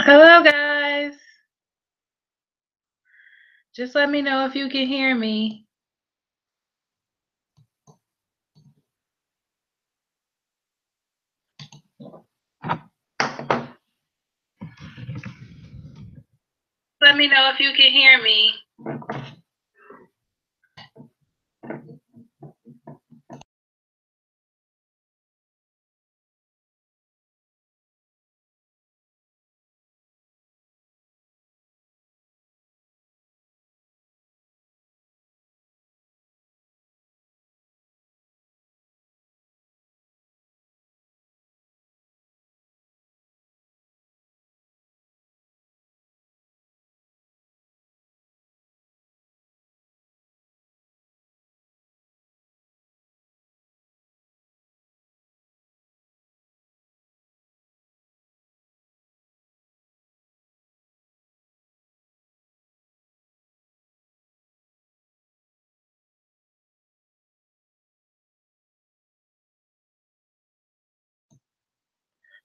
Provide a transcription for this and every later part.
Hello, guys. Just let me know if you can hear me. Let me know if you can hear me.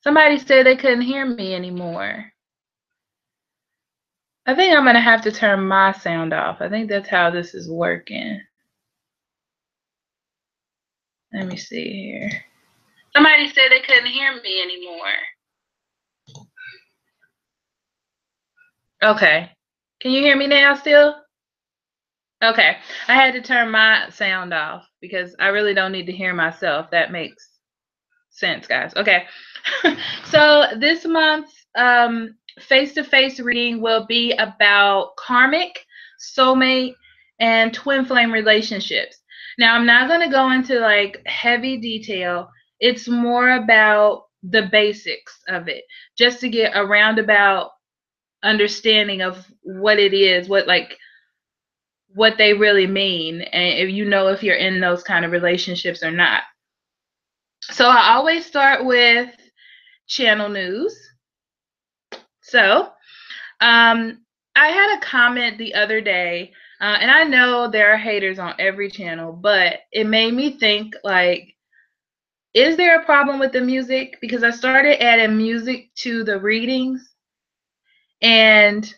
Somebody said they couldn't hear me anymore. I think I'm going to have to turn my sound off. I think that's how this is working. Let me see here. Somebody said they couldn't hear me anymore. Okay. Can you hear me now still? Okay. I had to turn my sound off because I really don't need to hear myself. That makes sense, guys. Okay. So this month's face-to-face reading will be about karmic, soulmate, and twin flame relationships. Now, I'm not going to go into like heavy detail. It's more about the basics of it, just to get a roundabout understanding of what it is, what they really mean, and if you know if you're in those kind of relationships or not. So I always start with channel news. So I had a comment the other day, and I know there are haters on every channel, but it made me think, like, is there a problem with the music? Because I started adding music to the readings, and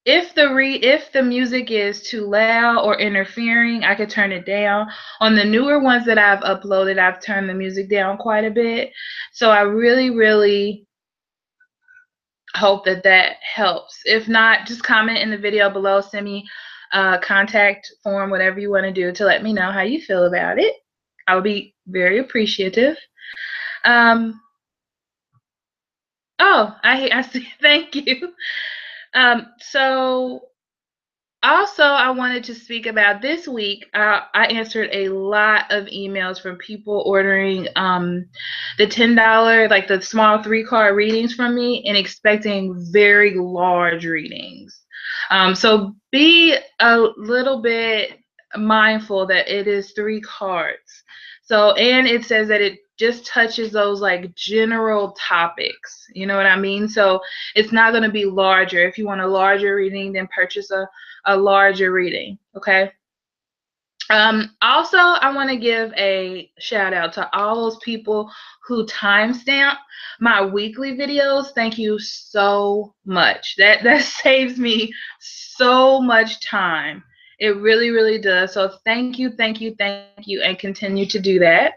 if the music is too loud or interfering, I could turn it down. On the newer ones that I've uploaded, I've turned the music down quite a bit. So I really hope that helps. If not, just comment in the video below, send me a contact form, whatever you want to do, to let me know how you feel about it. I would be very appreciative. Oh, I see. Thank you. So also, I wanted to speak about this week. I answered a lot of emails from people ordering the $10, like the small 3-card readings from me, and expecting very large readings. So be a little bit mindful that it is 3 cards. So, and it says that it just touches those like general topics. You know what I mean? So it's not going to be larger. If you want a larger reading, then purchase a larger reading. Okay. Also, I want to give a shout out to all those people who timestamp my weekly videos. Thank you so much. That saves me so much time. It really does. So thank you, and continue to do that.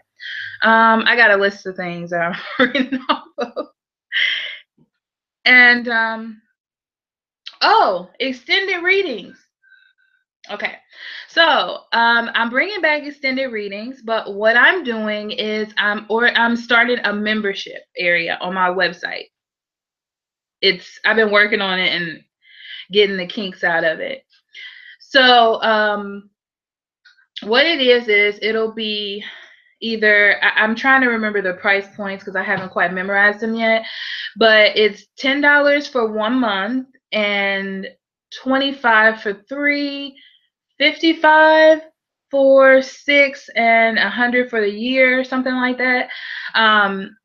I got a list of things that I'm reading off of. And oh, extended readings. Okay, so I'm bringing back extended readings, but what I'm doing is I'm starting a membership area on my website. I've been working on it and getting the kinks out of it. So what it is it'll be either I'm trying to remember the price points because I haven't quite memorized them yet, but it's $10 for 1 month and $25 for 3, 55 for 6, and 100 for the year, something like that.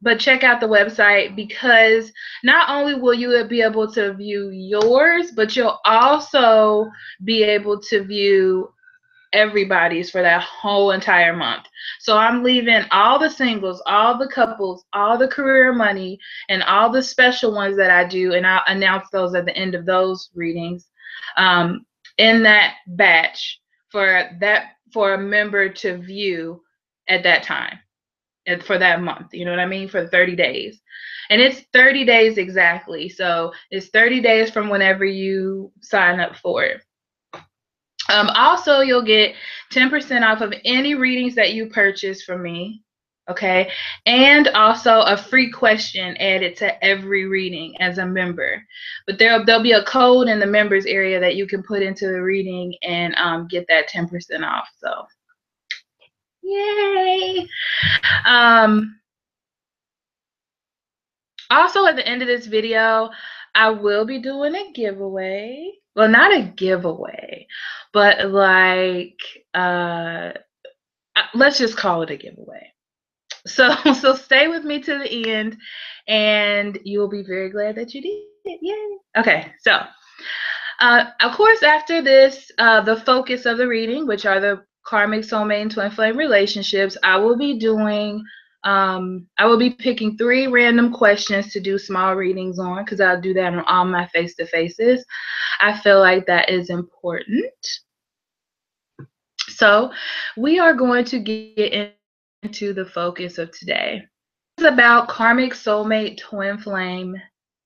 But check out the website, because not only will you be able to view yours, but you'll also be able to view everybody's for that whole entire month. So I'm leaving all the singles, all the couples, all the career money, and all the special ones that I do, and I'll announce those at the end of those readings, um, in that batch for a member to view at that time and for that month. You know what I mean? For 30 days. And it's 30 days exactly. So it's 30 days from whenever you sign up for it. Also, you'll get 10% off of any readings that you purchase from me. Okay. And also a free question added to every reading as a member. But there'll be a code in the members area that you can put into the reading and get that 10% off. So yay. Also, at the end of this video, I will be doing a giveaway. Well, not a giveaway, but like, let's just call it a giveaway. So stay with me to the end, and you will be very glad that you did. Yay! Okay, so of course, after this, the focus of the reading, which are the karmic, soulmate, and twin flame relationships, I will be picking 3 random questions to do small readings on, because I'll do that on all my face-to-faces. I feel like that is important. So we are going to get into the focus of today. It's about karmic, soulmate, twin flame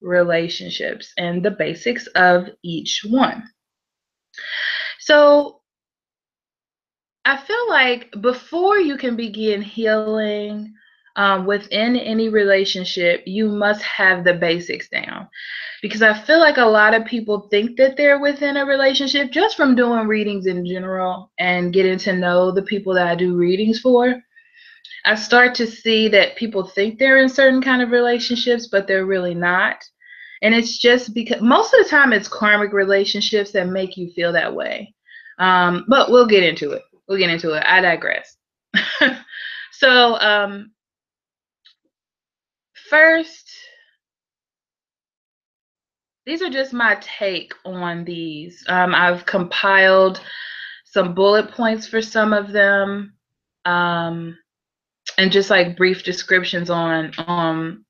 relationships and the basics of each one. So I feel like before you can begin healing within any relationship, you must have the basics down. Because I feel like a lot of people think that they're within a relationship just from doing readings in general and getting to know the people that I do readings for. I start to see that people think they're in certain kind of relationships, but they're really not. And it's just because most of the time it's karmic relationships that make you feel that way. But we'll get into it. I digress. So first, these are just my take on these. I've compiled some bullet points for some of them, and just like brief descriptions on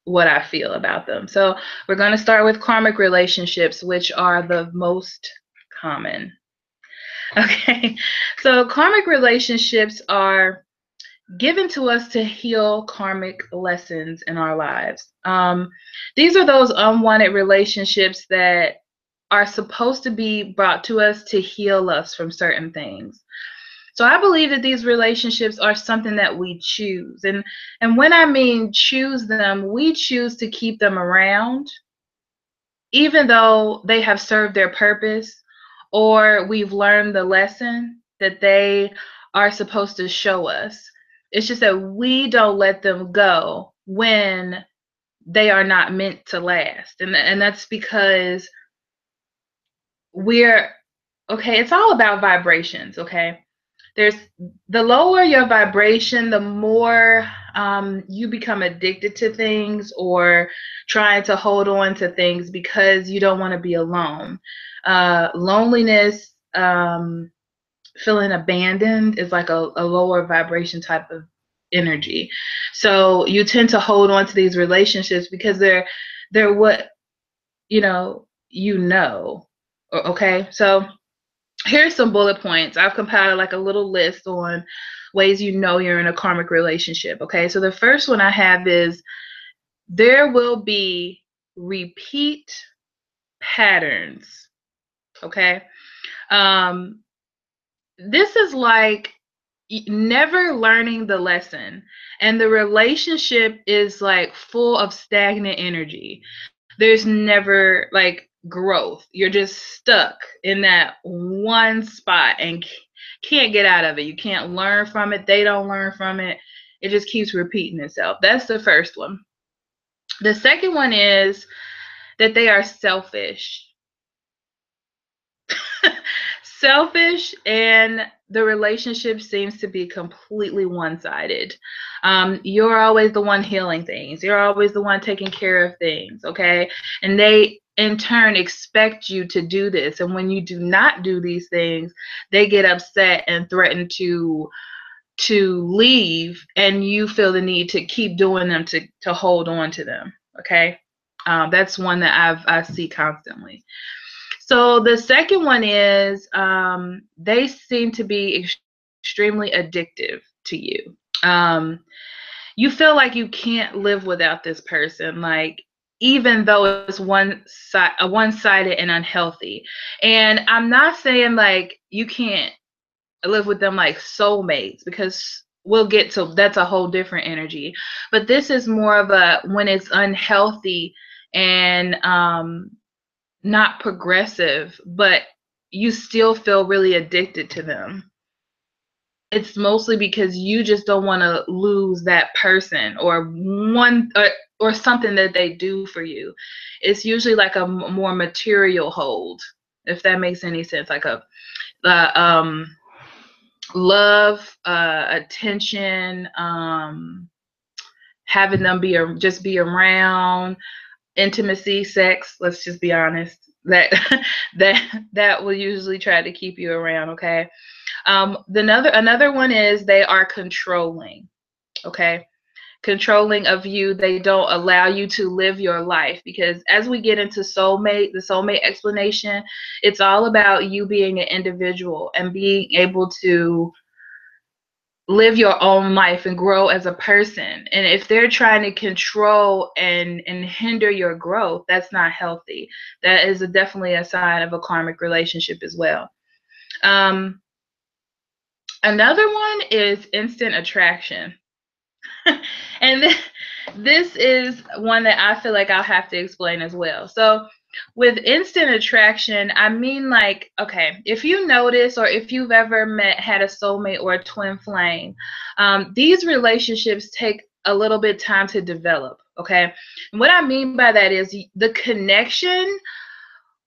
what I feel about them. So we're going to start with karmic relationships, which are the most common. Okay, so karmic relationships are given to us to heal karmic lessons in our lives. These are those unwanted relationships that are supposed to be brought to us to heal us from certain things. So I believe that these relationships are something that we choose. And when I mean choose them, we choose to keep them around, even though they have served their purpose or we've learned the lesson that they are supposed to show us. It's just that we don't let them go when they are not meant to last. And that's because it's all about vibrations, okay? There's the lower your vibration, the more you become addicted to things or trying to hold on to things because you don't want to be alone. Loneliness, feeling abandoned is like a lower vibration type of energy. So you tend to hold on to these relationships because they're what okay? So here's some bullet points. I've compiled like a little list on ways you're in a karmic relationship. Okay, so the first one I have is there will be repeat patterns. Okay, this is like never learning the lesson, and the relationship is like full of stagnant energy. There's never like growth. You're just stuck in that one spot and can't get out of it. You can't learn from it. They don't learn from it. It just keeps repeating itself. That's the first one. The second one is that they are selfish. Selfish, and the relationship seems to be completely one-sided. You're always the one healing things. You're always the one taking care of things, okay? And they in turn expect you to do this. And when you do not do these things, they get upset and threaten to leave, and you feel the need to keep doing them to hold on to them. Okay. That's one that I see constantly. So the second one is they seem to be extremely addictive to you. You feel like you can't live without this person, like even though it's one-sided and unhealthy. And I'm not saying like you can't live with them like soulmates, because we'll get to that's a whole different energy. But this is more of a when it's unhealthy and not progressive, but you still feel really addicted to them. It's mostly because you just don't want to lose that person or or something that they do for you. It's usually like a more material hold, if that makes any sense, like a love, attention, having them just be around, intimacy, sex. Let's just be honest. That that will usually try to keep you around. Okay. Another one is they are controlling. Okay. Controlling of you. They don't allow you to live your life, because as we get into the soulmate explanation, it's all about you being an individual and being able to live your own life and grow as a person. And if they're trying to control and hinder your growth, that's not healthy. That is definitely a sign of a karmic relationship as well. Another one is instant attraction. And this is one that I feel like I'll have to explain as well. So with instant attraction, I mean, like, okay, if you notice, or if you've ever had a soulmate or a twin flame, these relationships take a little bit time to develop. Okay. And what I mean by that is the connection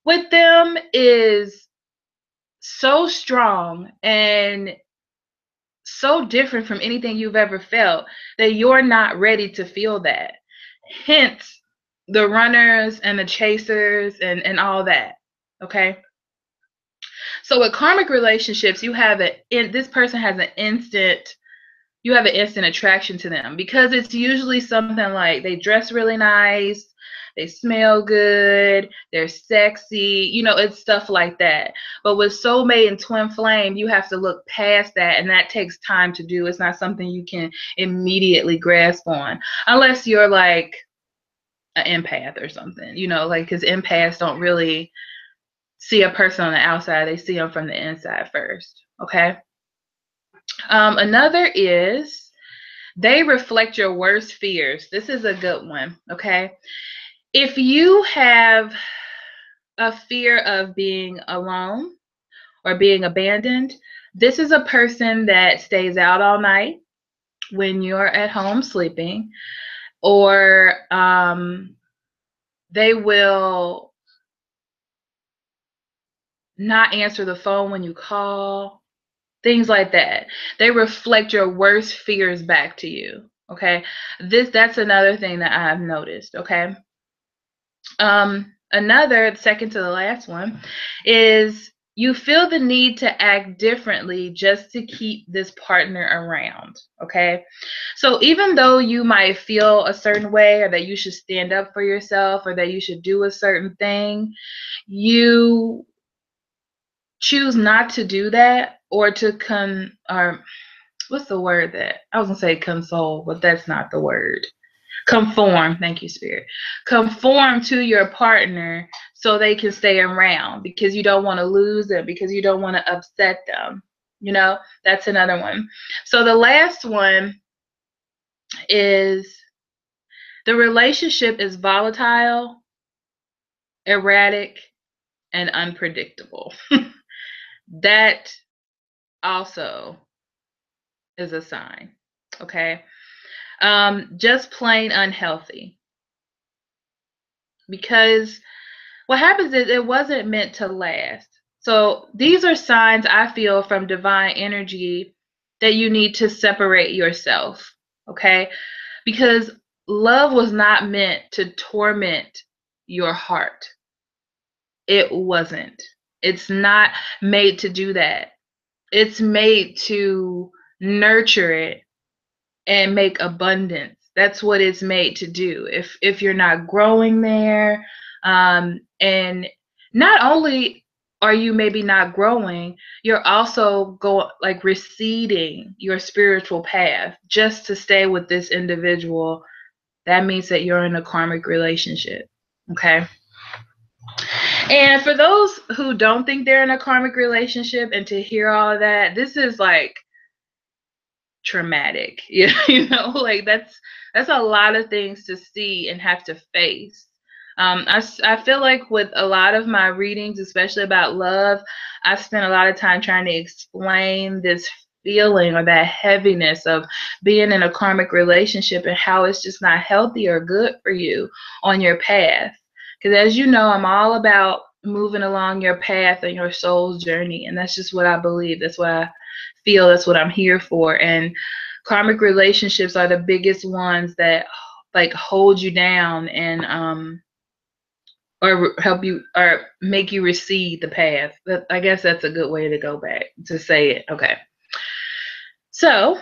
with them is so strong and so different from anything you've ever felt that you're not ready to feel that. Hence the runners and the chasers and all that. Okay. So with karmic relationships, this person has an instant you have an instant attraction to them, because it's usually something like they dress really nice, they smell good, they're sexy, it's stuff like that. But with soulmate and twin flame, you have to look past that, and that takes time to do. It's not something you can immediately grasp on, unless you're like an empath or something, like, because empaths don't really see a person on the outside, they see them from the inside first. Okay. Another is they reflect your worst fears. This is a good one. Okay. If you have a fear of being alone or being abandoned, this is a person that stays out all night when you're at home sleeping, or they will not answer the phone when you call. Things like that. They reflect your worst fears back to you. Okay. That's another thing that I've noticed. Okay. Another, second to the last one, is you feel the need to act differently just to keep this partner around. Okay. So even though you might feel a certain way, or that you should stand up for yourself, or that you should do a certain thing, you choose not to do that, or or what's the word that I was gonna say, console, but that's not the word. Conform. Thank you, Spirit. Conform to your partner so they can stay around, because you don't want to lose them, because you don't want to upset them. That's another one. So the last one is the relationship is volatile, erratic, and unpredictable. That also is a sign. Okay. Just plain unhealthy. Because what happens is it wasn't meant to last. So these are signs, I feel, from divine energy that you need to separate yourself. Okay. Because love was not meant to torment your heart. It wasn't. It's not made to do that. It's made to nurture it and make abundance. That's what it's made to do. If you're not growing there, and not only are you maybe not growing, you're also receding your spiritual path just to stay with this individual. That means that you're in a karmic relationship. Okay. And for those who don't think they're in a karmic relationship and to hear all of that, this is like traumatic. You know, like that's a lot of things to see and have to face. I feel like with a lot of my readings, especially about love, I spent a lot of time trying to explain this feeling or that heaviness of being in a karmic relationship and how it's just not healthy or good for you on your path. Because as you know, I'm all about moving along your path and your soul's journey. And that's just what I believe. That's what I feel. That's what I'm here for. And karmic relationships are the biggest ones that like hold you down and or help you or make you recede the path. I guess that's a good way to go back to say it. Okay. So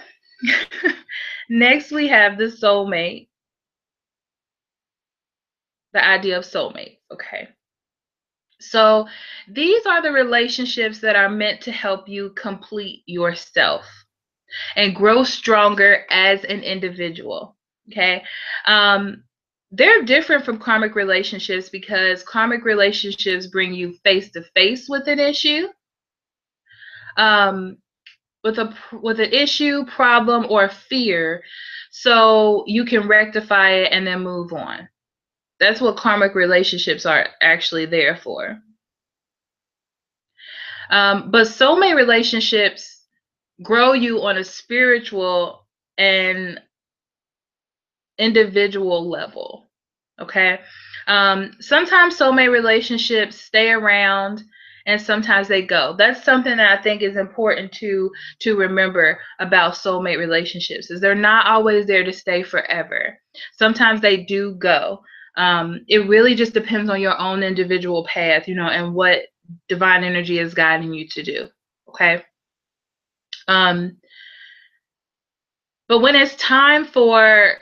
next we have the soulmate, the idea of soulmate. Okay. So these are the relationships that are meant to help you complete yourself and grow stronger as an individual. Okay. They're different from karmic relationships because karmic relationships bring you face to face with an issue, with an issue, problem, or fear, so you can rectify it and then move on. That's what karmic relationships are actually there for. But soulmate relationships grow you on a spiritual and individual level. Okay. Sometimes soulmate relationships stay around and sometimes they go. That's something that I think is important to remember about soulmate relationships, is they're not always there to stay forever. Sometimes they do go. It really just depends on your own individual path, you know, and what divine energy is guiding you to do. Okay. But when it's time for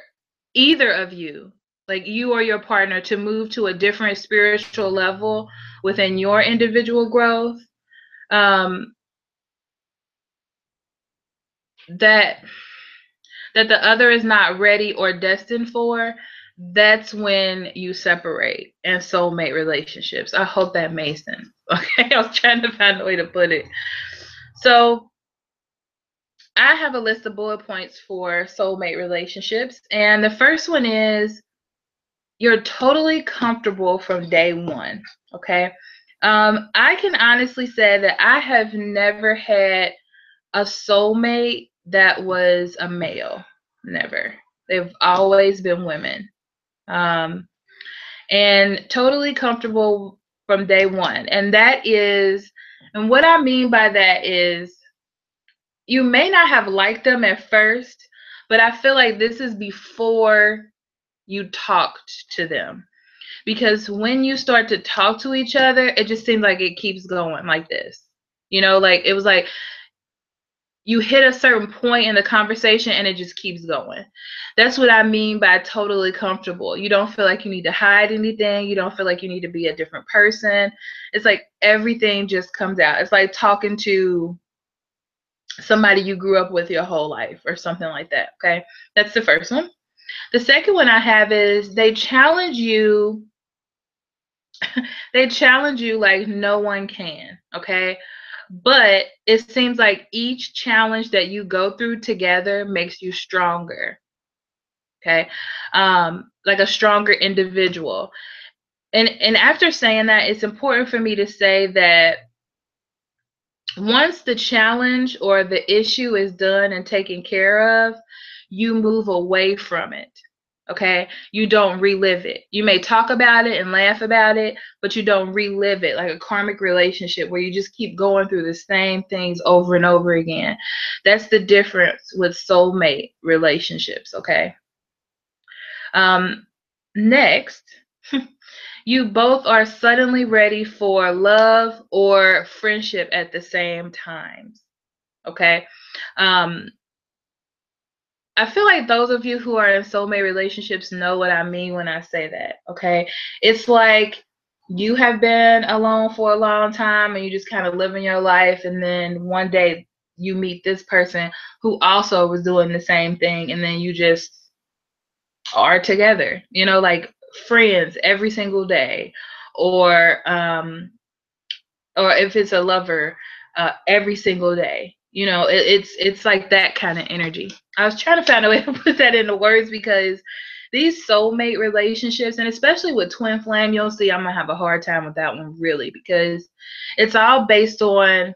either of you, like you or your partner, to move to a different spiritual level within your individual growth, that the other is not ready or destined for, that's when you separate in soulmate relationships. I hope that made sense. Okay, I was trying to find a way to put it. So I have a list of bullet points for soulmate relationships, and the first one is you're totally comfortable from day one. Okay. I can honestly say that I have never had a soulmate that was a male. Never. They've always been women. And totally comfortable from day one. And what I mean by that is you may not have liked them at first, but I feel like this is before you talked to them. Because when you start to talk to each other, it just seems like it keeps going like this. You know, like it was like you hit a certain point in the conversation and it just keeps going. That's what I mean by totally comfortable. You don't feel like you need to hide anything. You don't feel like you need to be a different person. It's like everything just comes out. It's like talking to somebody you grew up with your whole life or something like that. Okay. That's the first one. The second one I have is they challenge you like no one can, okay? But it seems like each challenge that you go through together makes you stronger, okay? Like a stronger individual. And after saying that, it's important for me to say that once the challenge or the issue is done and taken care of, you move away from it. Okay, you don't relive it. You may talk about it and laugh about it, but you don't relive it like a karmic relationship where you just keep going through the same things over and over again. That's the difference with soulmate relationships. Okay. Next, You both are suddenly ready for love or friendship at the same time. Okay. Um, I feel like those of you who are in soulmate relationships know what I mean when I say that. Okay. It's like you have been alone for a long time and you just kind of living your life. And then one day you meet this person who also was doing the same thing. And then you just are together, like friends every single day. Or if it's a lover, every single day. It's like that kind of energy. I was trying to find a way to put that into words because these soulmate relationships, and especially with twin flame, you'll see I'm gonna have a hard time with that one really because it's all based on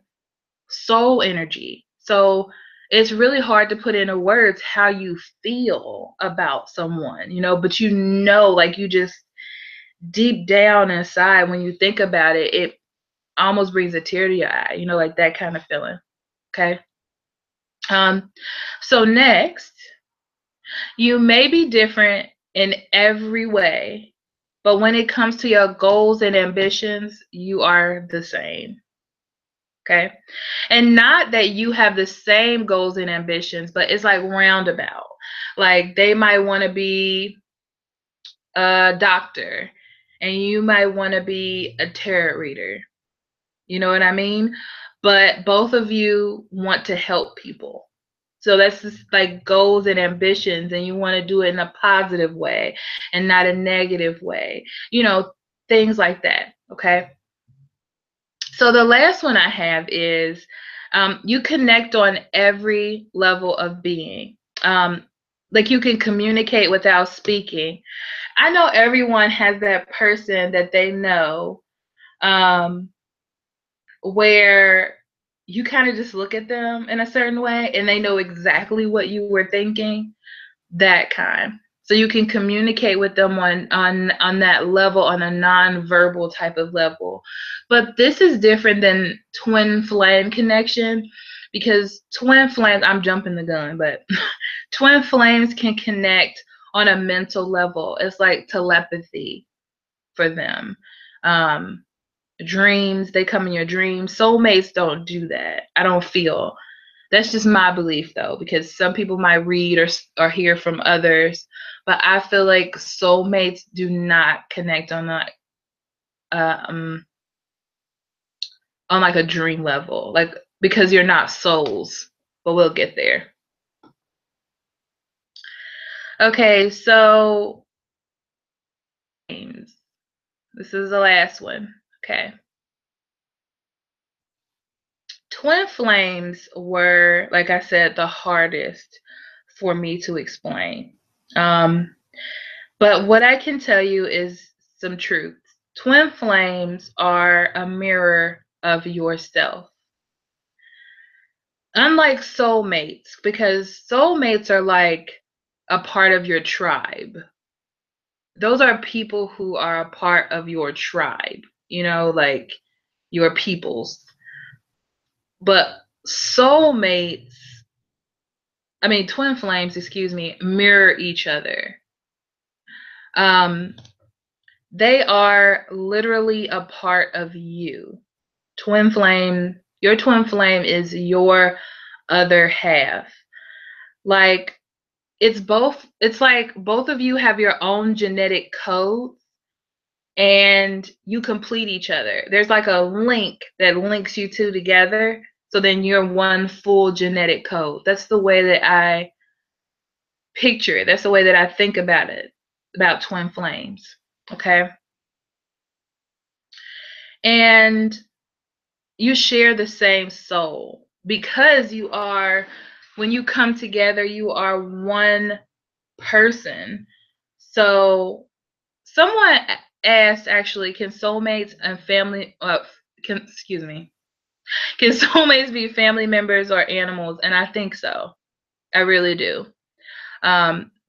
soul energy. So it's really hard to put into words how you feel about someone, but like you just deep down inside when you think about it, it almost brings a tear to your eye, like that kind of feeling. Okay. Um, so next, you may be different in every way, but when it comes to your goals and ambitions, you are the same. Okay. And not that you have the same goals and ambitions, but it's like roundabout. Like they might want to be a doctor and you might want to be a tarot reader. You know what I mean? But both of you want to help people. So that's just like goals and ambitions, and you want to do it in a positive way and not a negative way. Things like that. Okay. So the last one I have is you connect on every level of being. Like you can communicate without speaking. I know everyone has that person that they know um, where you kind of just look at them in a certain way and they know exactly what you were thinking, that kind. So you can communicate with them on that level, on a non-verbal type of level. But this is different than twin flame connection because twin flames, I'm jumping the gun, but twin flames can connect on a mental level. It's like telepathy for them. Um, Dreams, they come in your dreams. Soulmates don't do that. I don't feel. That's just my belief though, because some people might read or hear from others, but I feel like soulmates do not connect uh, um on like a dream level, like because you're not souls. But we'll get there. Okay, so this is the last one. Okay. Twin flames were, like I said, the hardest for me to explain. But what I can tell you is some truth. Twin flames are a mirror of yourself. Unlike soulmates, because soulmates are like a part of your tribe. Those are people who are a part of your tribe, like your peoples. But soulmates, twin flames, excuse me, mirror each other. They are literally a part of you. Your twin flame is your other half. Like it's like both of you have your own genetic code and you complete each other. There's like a link that links you two together. So then you're one full genetic code. That's the way that I picture it. That's the way that I think about it, about twin flames. Okay. And you share the same soul because when you come together, you are one person. So someone asked actually, can soulmates and family, excuse me, can soulmates be family members or animals? And I think so. I really do.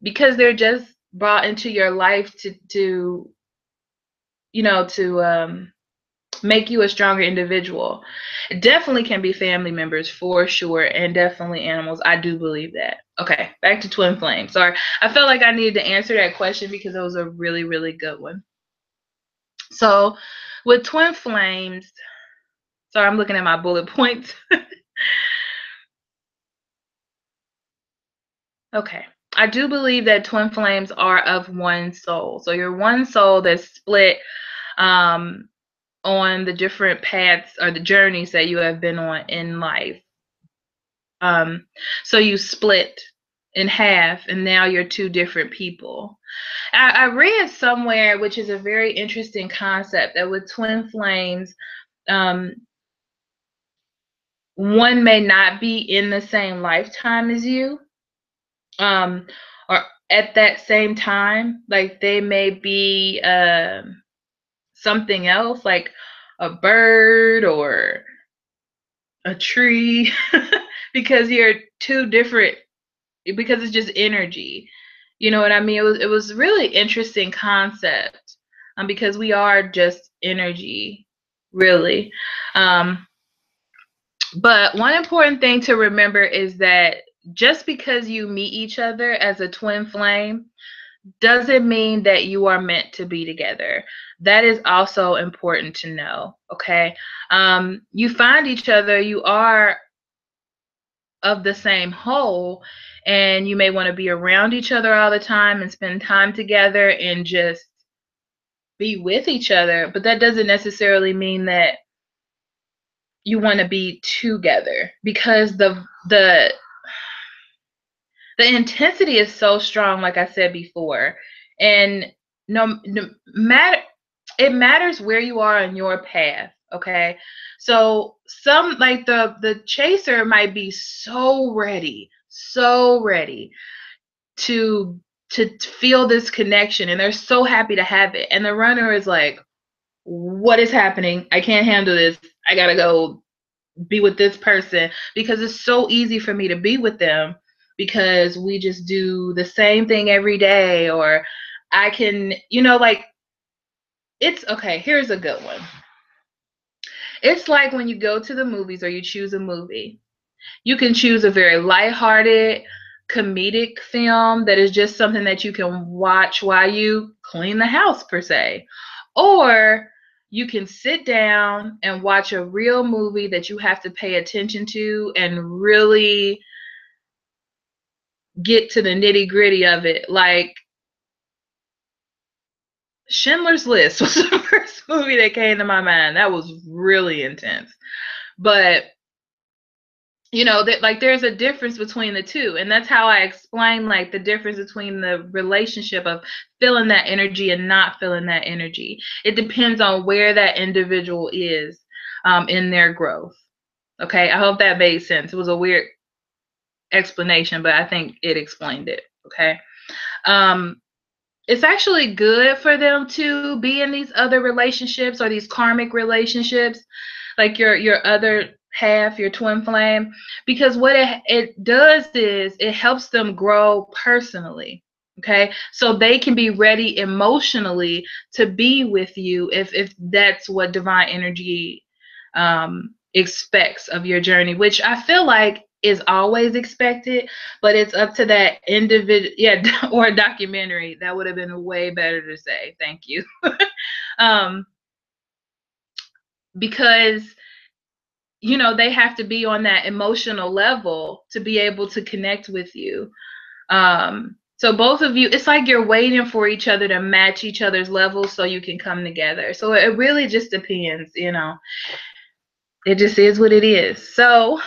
Because they're just brought into your life to make you a stronger individual. It definitely can be family members for sure, and definitely animals. I do believe that. Okay, back to twin flames. Sorry, I felt like I needed to answer that question because it was a really, really good one. So with twin flames, sorry, I'm looking at my bullet points. Okay. I do believe that twin flames are of one soul. So you're one soul that's split um, on the different paths or the journeys that you have been on in life. Um, so you split in half, and now you're two different people. I read somewhere, which is a very interesting concept, that with twin flames, um, one may not be in the same lifetime as you, um, or at that same time. Like they may be something else, like a bird or a tree, because you're two different. Because it's just energy. You know what I mean? It was really interesting concept, because we are just energy, really. Um, but one important thing to remember is that just because you meet each other as a twin flame doesn't mean that you are meant to be together. That is also important to know. Okay. You find each other, you are of the same whole, and you may want to be around each other all the time and spend time together and just be with each other, but that doesn't necessarily mean that you want to be together, because the intensity is so strong, like I said before. And no matter, it matters where you are on your path. Okay. So some, like the chaser might be so ready to feel this connection, and they're so happy to have it, and the runner is like, what is happening? I can't handle this. I gotta go be with this person, because it's so easy for me to be with them, because we just do the same thing every day. Or I can, like, it's okay. Here's a good one. It's like when you go to the movies or you choose a movie. You can choose a very lighthearted, comedic film that is just something that you can watch while you clean the house, per se. Or you can sit down and watch a real movie that you have to pay attention to and really get to the nitty gritty of it. Like Schindler's List was the first movie that came to my mind. That was really intense. But that, like, there's a difference between the two, and that's how I explain, like, the difference between the relationship of feeling that energy and not feeling that energy. It depends on where that individual is in their growth. Okay, I hope that made sense. It was a weird explanation, but I think it explained it. Okay. um it's actually good for them to be in these other relationships, or these karmic relationships, like your other half, your twin flame, because what it does is it helps them grow personally. Okay, so they can be ready emotionally to be with you, if that's what divine energy expects of your journey, which I feel like is always expected, but it's up to that individual. Yeah, or a documentary. That would have been way better to say. Thank you. um, because they have to be on that emotional level to be able to connect with you. So both of you, it's like you're waiting for each other to match each other's levels so you can come together. So it really just depends. It just is what it is. So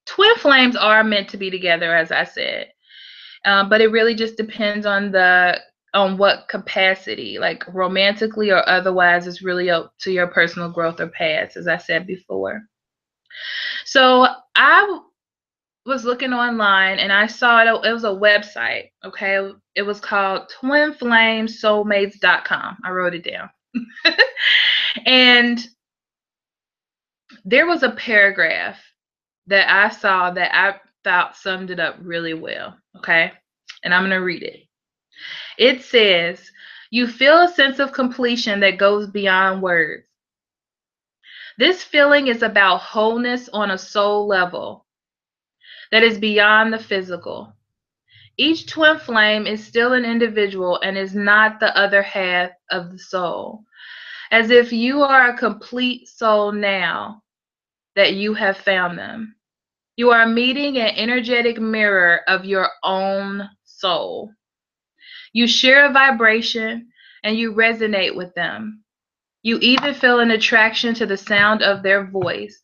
twin flames are meant to be together, as I said. But it really just depends on what capacity, like romantically or otherwise, is really up to your personal growth or paths, as I said before. So I was looking online and I saw it was a website. Okay, it was called twinflamesoulmates.com. I wrote it down. And there was a paragraph that I saw that I thought summed it up really well. Okay, and I'm going to read it. It says, you feel a sense of completion that goes beyond words. This feeling is about wholeness on a soul level that is beyond the physical. Each twin flame is still an individual and is not the other half of the soul. As if you are a complete soul now that you have found them. You are meeting an energetic mirror of your own soul. You share a vibration and you resonate with them. You even feel an attraction to the sound of their voice,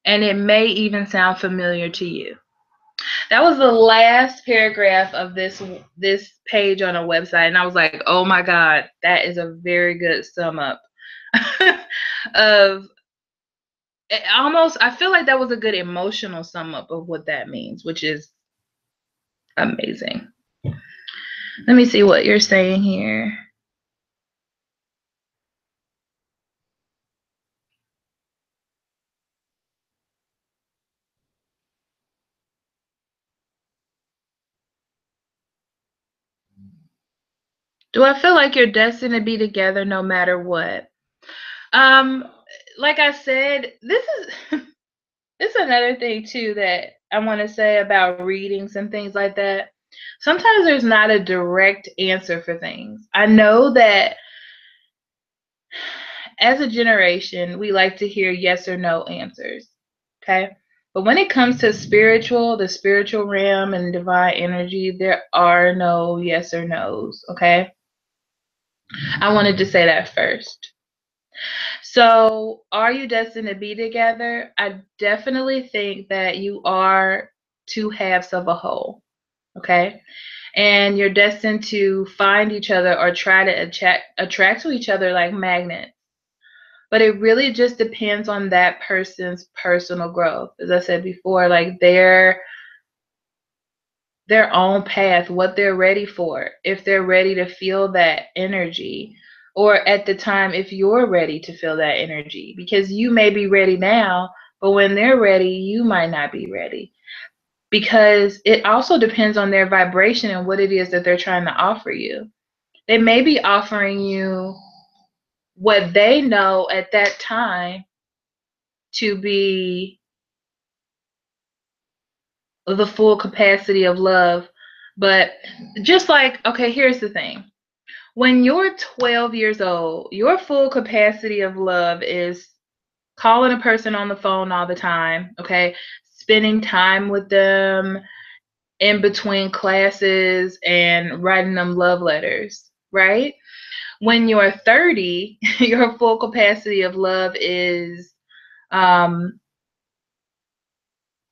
and it may even sound familiar to you. That was the last paragraph of this page on a website, and I was like, "Oh my God, that is a very good sum up of almost." I feel like that was a good emotional sum up of what that means, which is amazing. Let me see what you're saying here. Do I feel like you're destined to be together no matter what? Um, like I said, this is this is another thing too that I want to say about readings and things like that. Sometimes there's not a direct answer for things. I know that as a generation, we like to hear yes or no answers. Okay? But when it comes to the spiritual realm and divine energy, there are no yes or no's. Okay? I wanted to say that first. So, are you destined to be together? I definitely think that you are two halves of a whole, okay? And you're destined to find each other or try to attract to each other like magnets. But it really just depends on that person's personal growth. As I said before, like their own path, what they're ready for, if they're ready to feel that energy, or at the time, if you're ready to feel that energy, because you may be ready now, but when they're ready, you might not be ready. Because it also depends on their vibration and what it is that they're trying to offer you. They may be offering you what they know at that time to be the full capacity of love. But just like, okay, here's the thing. When you're 12 years old, your full capacity of love is calling a person on the phone all the time, okay? Spending time with them in between classes and writing them love letters, right? When you're 30, your full capacity of love is um,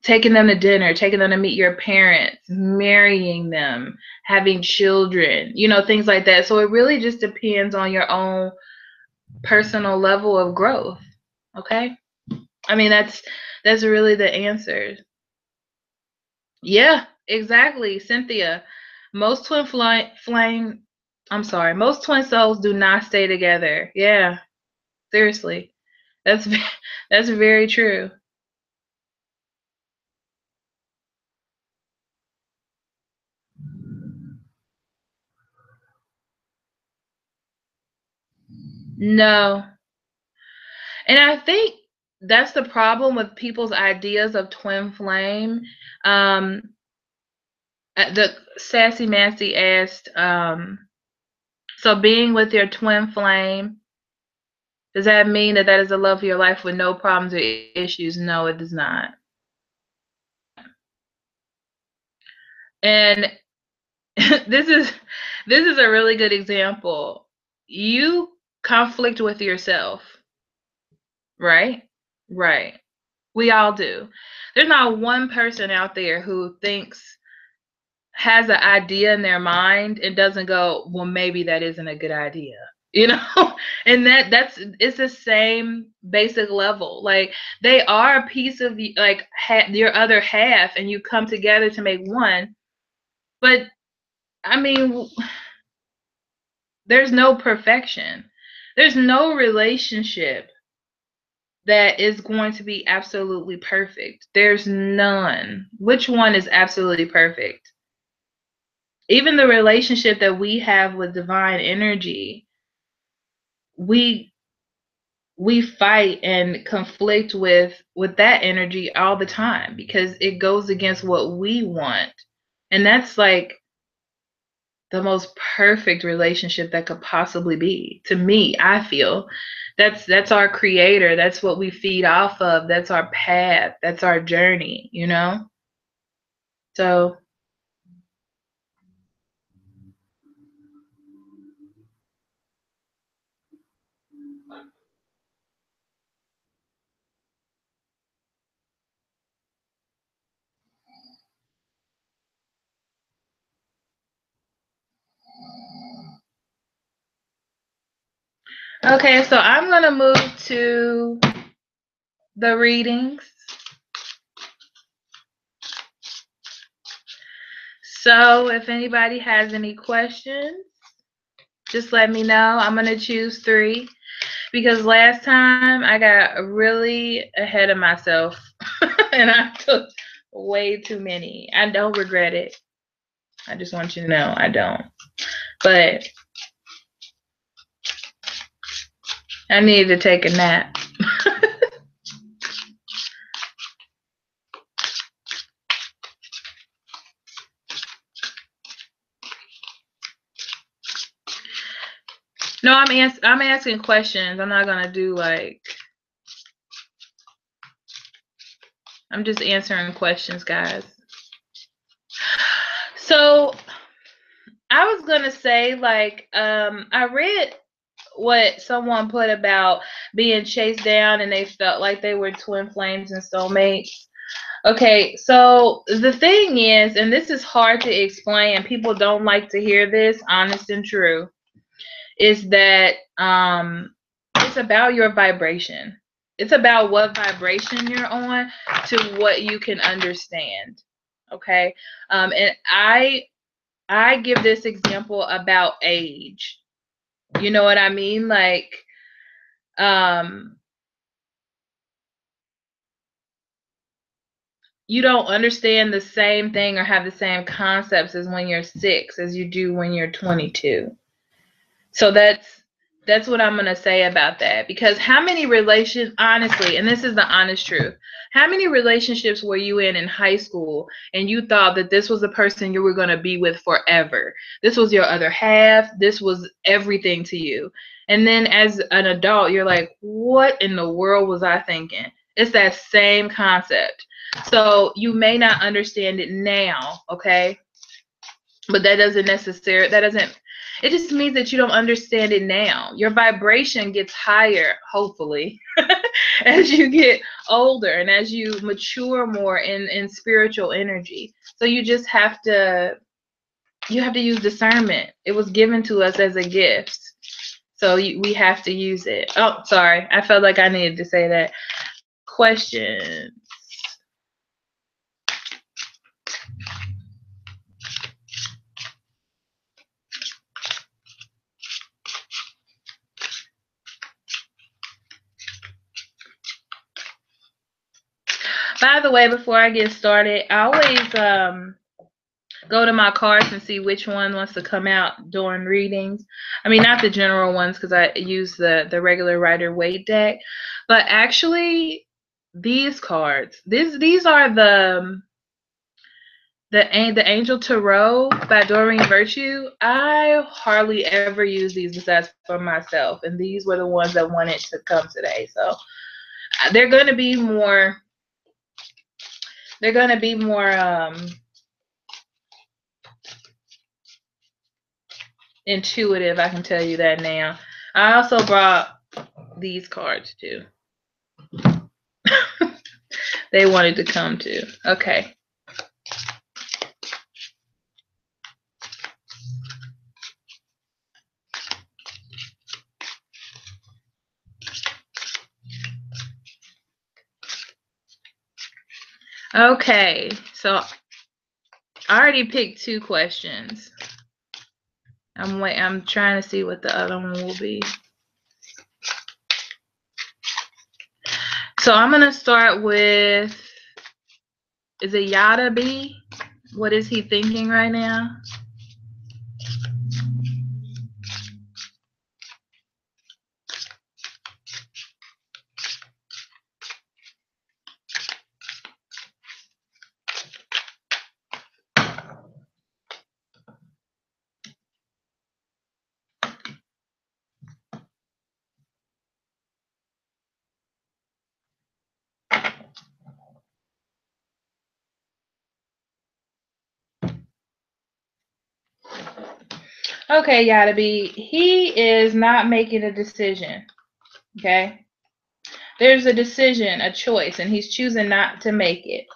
taking them to dinner, taking them to meet your parents, marrying them, having children, things like that. So it really just depends on your own personal level of growth. Okay? I mean, that's really the answer. Yeah, exactly, Cynthia. Most most twin souls do not stay together. Yeah, seriously. That's that's very true. No. And I think that's the problem with people's ideas of twin flame. Um, the Sassy Mancy asked, so being with your twin flame, does that mean that that is the love of your life with no problems or issues? No, it does not. And this is this is a really good example. You conflict with yourself, right? Right. We all do. There's not one person out there who has an idea in their mind and doesn't go, well, maybe that isn't a good idea. You know, and that's it's the same basic level. Like they are a piece of like your other half, and you come together to make one. But I mean, there's no perfection. There's no relationship that is going to be absolutely perfect. There's none. Which one is absolutely perfect? Even the relationship that we have with divine energy, we we fight and conflict with that energy all the time because it goes against what we want And that's like the most perfect relationship that could possibly be. To me, I feel that's our creator. That's what we feed off of. That's our path. That's our journey, you know? So, okay, so I'm going to move to the readings. So, if anybody has any questions, just let me know. I'm going to choose 3 because last time I got really ahead of myself and I took way too many. I don't regret it. I just want you to know I don't. But I needed to take a nap. No, I'm asking questions. I'm not gonna do like. I'm just answering questions, guys. So I was gonna say like I read what someone put about being chased down and they felt like they were twin flames and soulmates. Okay, so the thing is, and this is hard to explain, people don't like to hear this, honest and true, is that it's about your vibration. It's about what vibration you're on to what you can understand. Okay, and I give this example about age. You know what I mean? Like, um, you don't understand the same thing or have the same concepts as when you're 6 as you do when you're 22. So that's what I'm going to say about that, because how many relations, honestly, and this is the honest truth, how many relationships were you in high school and you thought that this was the person you were going to be with forever? This was your other half. This was everything to you. And then as an adult, you're like, what in the world was I thinking? It's that same concept. So you may not understand it now, okay? But that doesn't it just means that you don't understand it now. Your vibration gets higher, hopefully, as you get older and as you mature more in spiritual energy. So you just have to use discernment. It was given to us as a gift. So we have to use it. Oh, sorry. I felt like I needed to say that. Question. By the way, before I get started, I always go to my cards and see which one wants to come out during readings. I mean, not the general ones because I use the regular Rider-Waite deck, but actually these cards. These are the Angel Tarot by Doreen Virtue. I hardly ever use these besides for myself, and these were the ones that wanted to come today. So they're going to be more. They're going to be more intuitive, I can tell you that now. I also brought these cards too. They wanted to come too. Okay. Okay. So I already picked 2 questions. I'm trying to see what the other one will be. So I'm gonna start with, is it Yada B? What is he thinking right now? Okay, gotta be. He is not making a decision. Okay? There's a decision, a choice, and he's choosing not to make it.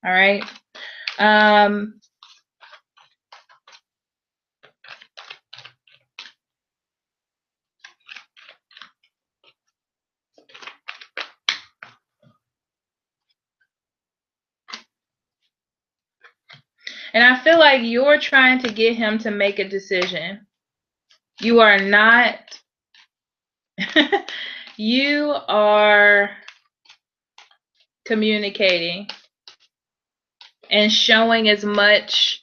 All right? Um, and I feel like you're trying to get him to make a decision. You are not. You are communicating and showing as much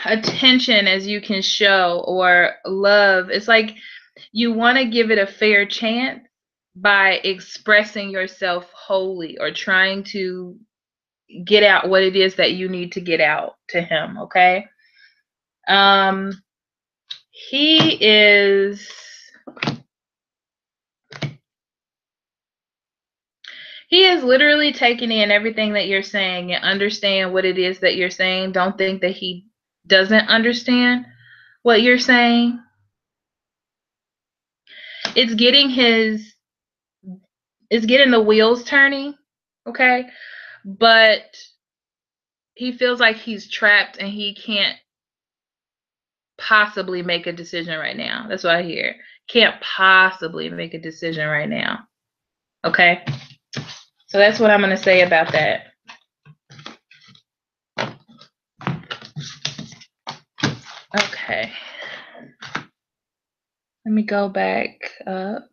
attention as you can show, or love. It's like you want to give it a fair chance by expressing yourself wholly, or trying to get out what it is that you need to get out to him. Okay? He is literally taking in everything that you're saying and understand what it is that you're saying. Don't think that he doesn't understand what you're saying. It's getting the wheels turning, okay? But he feels like he's trapped and he can't possibly make a decision right now. That's what I hear. Can't possibly make a decision right now. Okay? So that's what I'm going to say about that. Okay. Let me go back up.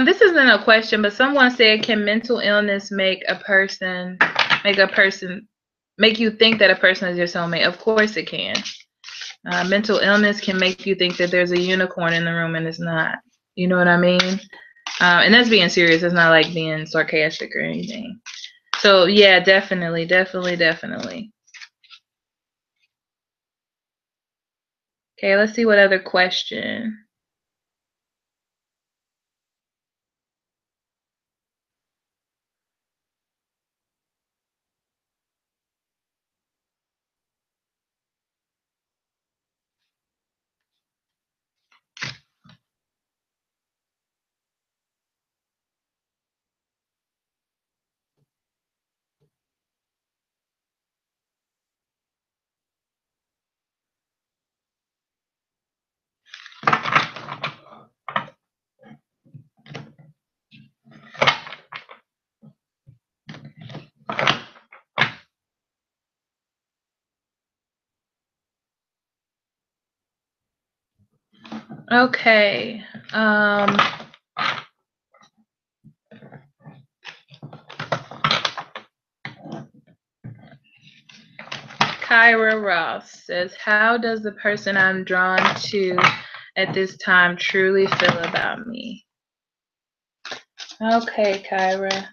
This isn't a question, but someone said, can mental illness make you think that a person is your soulmate? Of course it can. Mental illness can make you think that there's a unicorn in the room and it's not. You know what I mean? And that's being serious. It's not like being sarcastic or anything. So yeah, definitely. Okay, let's see what other question. Okay. Kyra Ross says, how does the person I'm drawn to at this time truly feel about me? Okay, Kyra.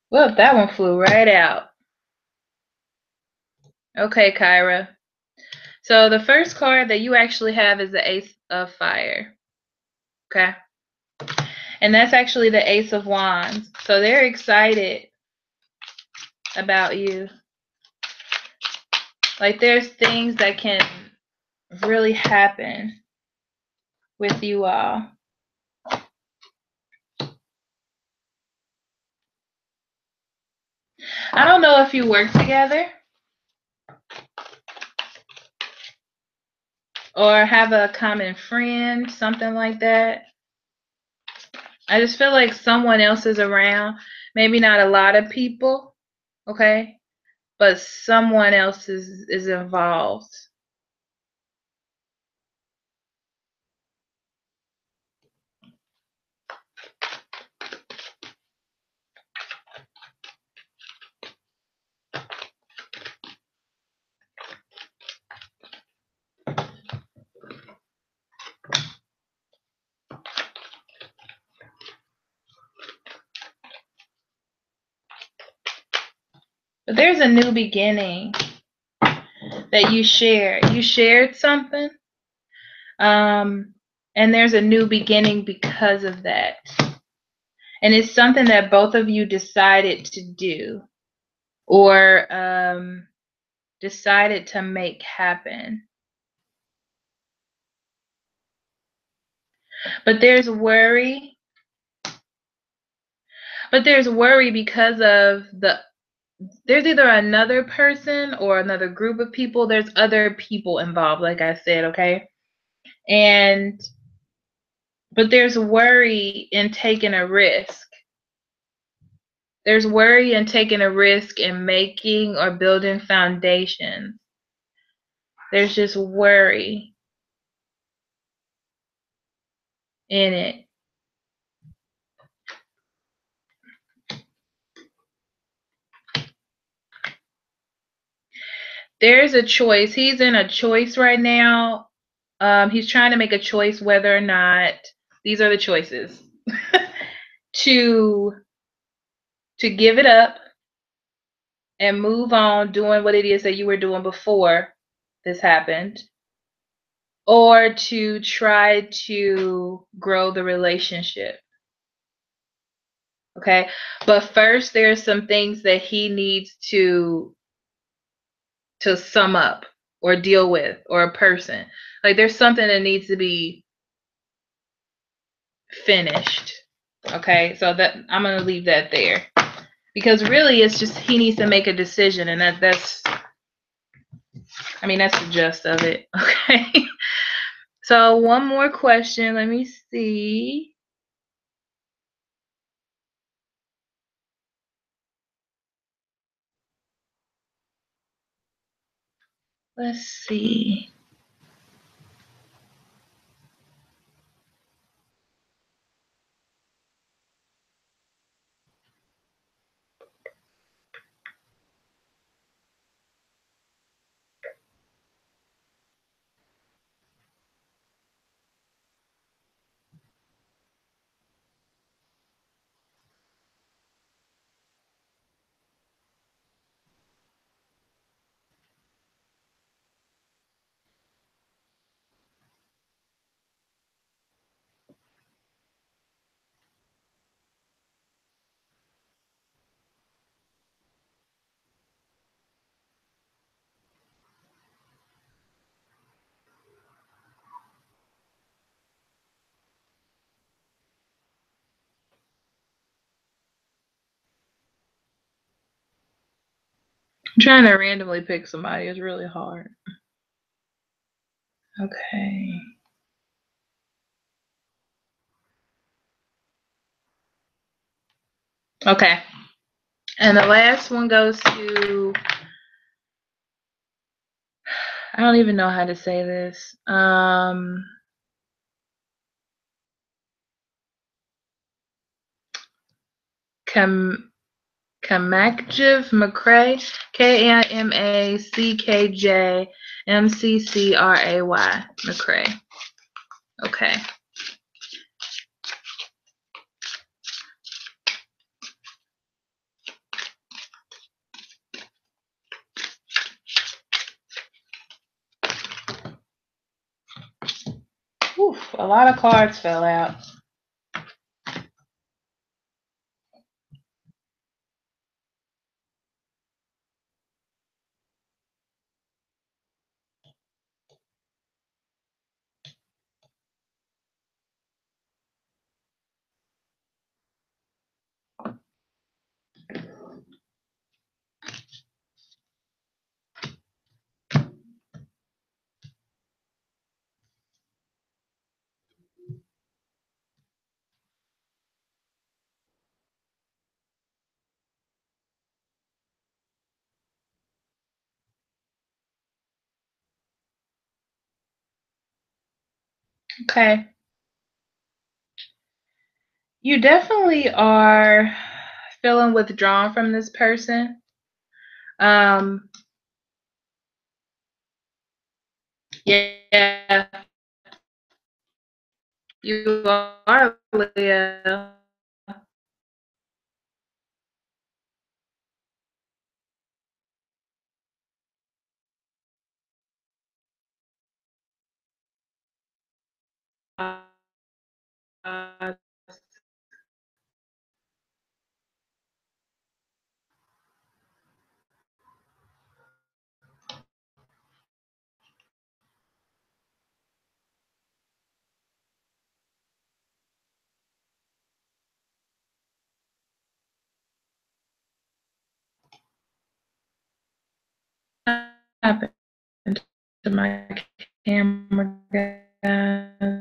Well, that one flew right out. Okay, Kyra. So the first card that you actually have is the Ace of Fire. Okay. And that's actually the Ace of Wands. So they're excited about you. Like there's things that can really happen with you all. I don't know if you work together or have a common friend, something like that. I just feel like someone else is around. Maybe not a lot of people, okay? But someone else is involved. But there's a new beginning that you shared. You shared something. And there's a new beginning because of that. And it's something that both of you decided to do, or decided to make happen. But there's worry. But there's worry because of there's either another person or another group of people. There's other people involved, like I said, okay? But there's worry in taking a risk. There's worry in taking a risk in making or building foundations. There's just worry in it. There's a choice. He's in a choice right now. He's trying to make a choice whether or not, these are the choices, to give it up and move on doing what it is that you were doing before this happened, or to try to grow the relationship. Okay, but first there's some things that he needs to sum up or deal with, or a person. Like there's something that needs to be finished. Okay, so that I'm gonna leave that there, because really it's just he needs to make a decision, and that's I mean that's the gist of it. Okay. So one more question. Let me see. Let's see. I'm trying to randomly pick somebody. It's really hard. Okay. Okay. And the last one goes to, I don't even know how to say this. Kamakjiv McCray, KIMACKJMCCRAY McCray. Okay. Whew, a lot of cards fell out. Okay. You definitely are feeling withdrawn from this person. Yeah, you are, Leah. happened to my camera, guys?